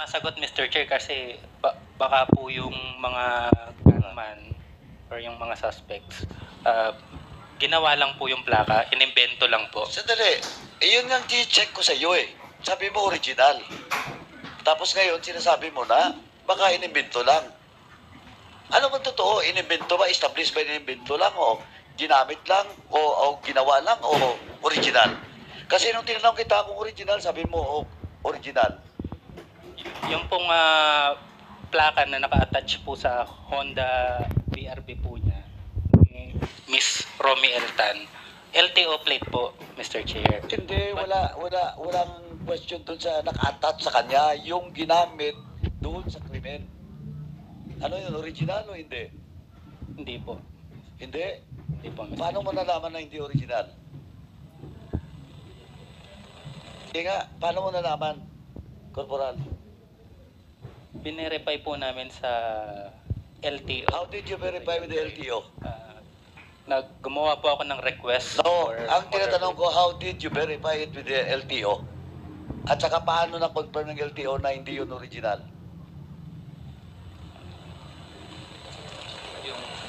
Sagot Mr. Chair kasi baka po yung mga gunman or yung mga suspects ginawa lang po yung plaka, inimbento lang po. Sandali, yun ang check ko sa iyo eh. Sabi mo original. Tapos ngayon sinasabi mo na baka inimbento lang. Ano ba totoo? Inimbento ba? Established ba inimbento lang o ginamit lang o ginawa lang o original? Kasi nung tinanong kita kung original, sabi mo original. Yung pong plaka na naka-attach po sa Honda BRB po niya, ni Miss Romy Eltan, LTO plate po, Mr. Chair. Hindi, walang question doon sa naka-attach sa kanya, yung ginamit doon sa krimen. Ano yun, original o hindi? Hindi po. Hindi? Hindi po, Mr. Paano mo nalaman na hindi original? Hindi nga, paano mo nalaman, Corporal? Binerify po namin sa LTO. How did you verify with the LTO? Gumawa po ako ng request. No, for ang tinatanong ko, how did you verify it with the LTO? At saka paano na-confirm ng LTO na hindi yun original?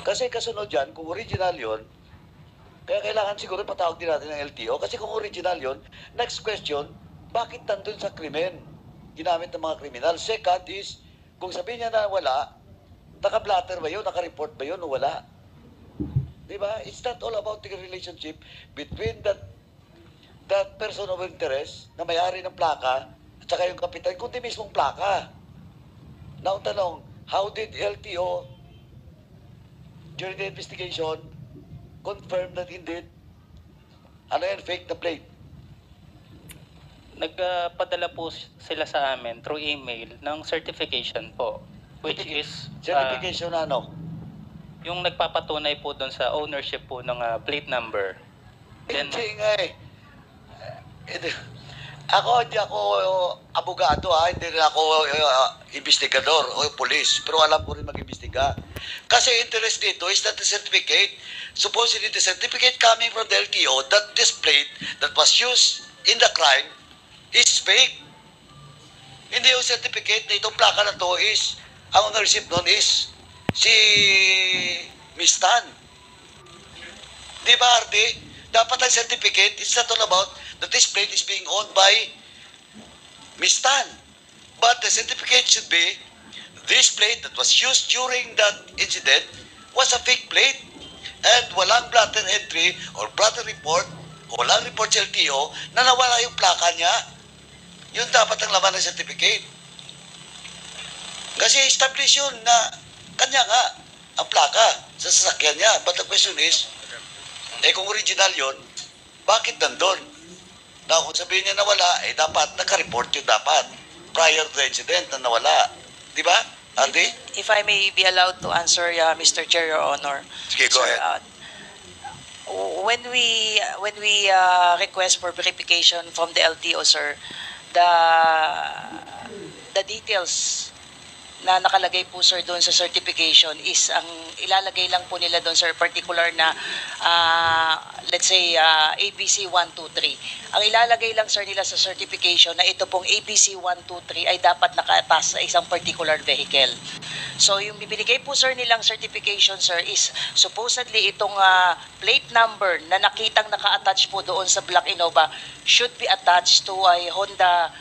Kasi kasunod yan, kung original yun, kaya kailangan siguro patawag din natin ng LTO. Kasi kung original yun, next question, bakit nandun sa krimen? Ginamit ng mga kriminal. Second is, kung sabihin niya na wala, naka-blatter ba yun? Naka-report ba yun o wala? Diba? It's not all about the relationship between that person of interest na may-ari ng plaka at saka yung kapitan, kundi mismong plaka. Now, tanong, how did LTO during the investigation confirm that indeed ano yan, fake na plate? Nagpadala po sila sa amin through email ng certification po, which is Certification na ano? yung nagpapatunay po doon sa ownership po ng plate number. Then, Hindi nga eh. Hindi ako abogado hindi rin ako investigador o pulis, pero alam ko rin mag-imbestiga. Kasi interest dito is that the certificate, supposedly the certificate coming from the LTO that this plate that was used in the crime is fake. Hindi yung certificate na itong plaka na to is, ang ownership nun is si Miss Tan. Di ba, Artie? Dapat ang certificate, it's not all about that this plate is being owned by Miss Tan. But the certificate should be this plate that was used during that incident was a fake plate. And walang blatter entry or blatter report o walang report sa LTO na nawala yung plaka niya. Yun dapat ang laman ng certificate. Kasi establish yun na kanya nga ang plaka sa sasakyan niya. But the question is, kung original yun, bakit nandun? Na kung sabihin niya nawala, dapat naka-report yun dapat prior to the incident na nawala. Di ba, Andy? If I may be allowed to answer, Mr. Chair, Your Honor. Sige, go ahead. When we request for verification from the LTO, sir, the details na nakalagay po, sir, doon sa certification is ang ilalagay lang po nila doon, sir, particular na let's say ABC 123. Ang ilalagay lang, sir, nila sa certification na ito pong ABC 123 ay dapat nakaatas sa isang particular vehicle. So yung bibigay po, sir, nilang certification, sir, is supposedly itong plate number na nakitang naka-attach po doon sa Black Innova should be attached to a Honda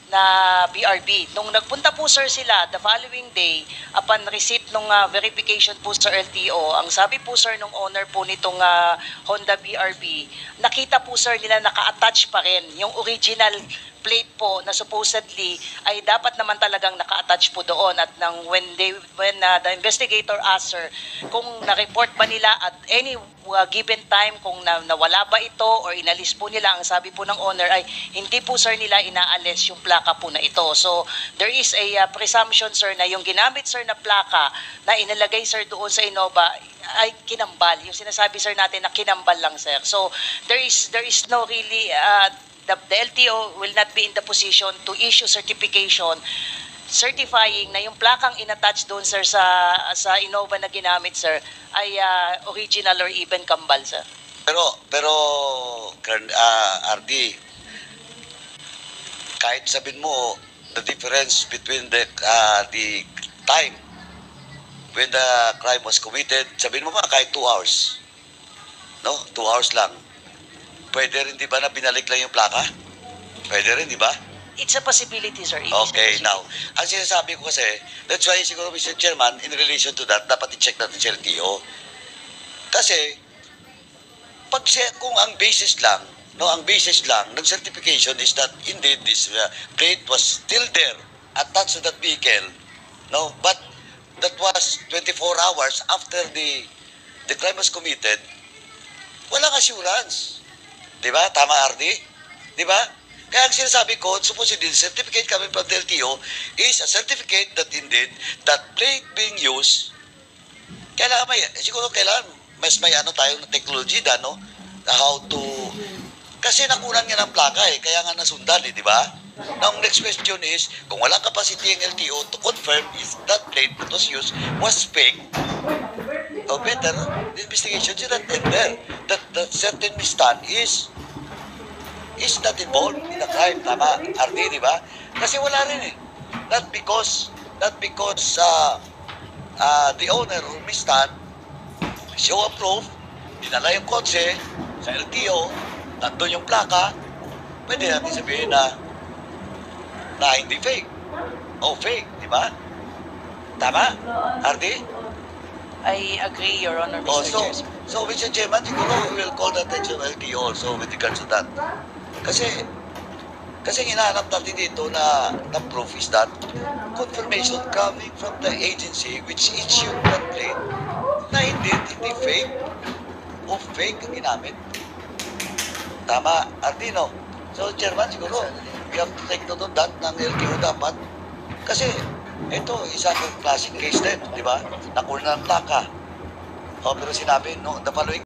na BRB. Nung nagpunta po, sir, sila the following day upon receipt nung verification po sa LTO, ang sabi po, sir, nung owner po nitong Honda BRB, nakita po, sir, nila naka-attach pa rin yung original plate po na supposedly ay dapat naman talagang naka-attach po doon. At when the investigator asked, sir, kung na-report ba nila at any given time kung nawala ba ito or inalis po nila, ang sabi po ng owner ay hindi po, sir, nila inaalis yung plaka po na ito. So there is a presumption, sir, na yung ginamit, sir, na plaka na inalagay, sir, doon sa Innova ay kinambal. Yung sinasabi, sir, natin na kinambal lang, sir. So there is no really the LTO will not be in the position to issue certification certifying na yung plakang inattach doon, sir, sa Innova na ginamit, sir, ay original or even kambal, sir. Pero RD, kahit sabihin mo the difference between the time when the crime was committed, sabihin mo ba kahit 2 hours, no? 2 hours lang. Pwede rin, di ba, na binalik lang yung plaka? Pwede rin, di ba? It's a possibility, sir. It is a Okay, possibility. now, ang sinasabi ko kasi, that's why siguro, Mr. Chairman, in relation to that, dapat i-check natin sa LTO. Kasi, kung ang basis lang, no, ang basis lang ng certification is that indeed this plate was still there attached to that vehicle, no, but that was 24 hours after the crime was committed, walang assurance. Di ba? Tama, RD? Di ba? Kaya ang sinasabi ko, supposedly, the certificate coming from the LTO is a certificate that indeed, that plate being used, siguro kailangan, mas may ano tayong technology da, no? How to, kasi nakunan nga ng plaka eh, kaya nga nasundan eh, di ba? Now, next question is, kung walang capacity ang LTO to confirm if that plate that was used was fake, or better, the investigation should not end there. That certain misstand is not involved in the crime. Tama, RD, di ba? Kasi wala rin eh. Not because the owner or misstand show a proof, dinala yung kotse sa LTO, nandun yung plaka, pwede natin sabihin na hindi fake. O fake, di ba? Tama, RD? I agree, Your Honor, Mr. Also, Chair. so Mr. Chairman, siguro we will call the attention of LTO also with regards to that. Kasi hinahanap natin dito na proof is that confirmation coming from the agency which issued that plate na hindi fake o fake ang ginamit. Tama, Ardino. So, Chairman, siguro, we have to take note of that ng LTO dapat. Kasi, ito, isang classic case din, di ba? Nakuha ng plaka. O, pero sinabi, no, the following